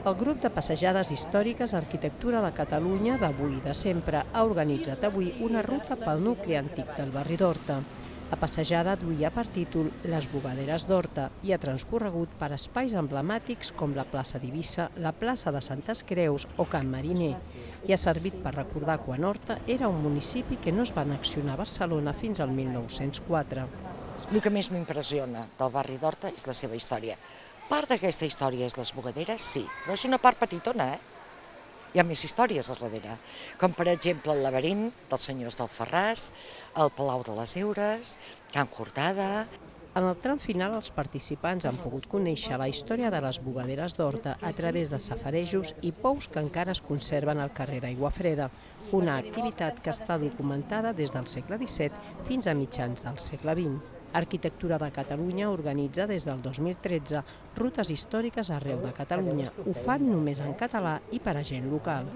El grup de passejades històriques Arquitectura de Catalunya d'avui i de sempre ha organitzat avui una ruta pel nucli antic del barri d'Horta. La passejada duia per títol Les Bugaderes d'Horta i ha transcorregut per espais emblemàtics com la plaça d'Eivissa, la plaça de Santes Creus o Can Mariner i ha servit per recordar quan Horta era un municipi que no es va annexionar a Barcelona fins al 1904. El que més m'impressiona del barri d'Horta és la seva història. Part d'aquesta història és les bugaderes, sí, però és una part petitona, Hi ha més històries a darrere, com per exemple el laberint dels senyors d'Alfarràs, el Palau de les Heures, Can Cortada. En el tram final, els participants han pogut conèixer la història de les bugaderes d'Horta a través de safarejos i pous que encara es conserven al carrer d'Aiguafreda, una activitat que està documentada des del segle XVII fins a mitjans del segle XX. Arquitectura de Catalunya organitza des del 2013 rutes històriques arreu de Catalunya. Ho fan només en català i per a gent local.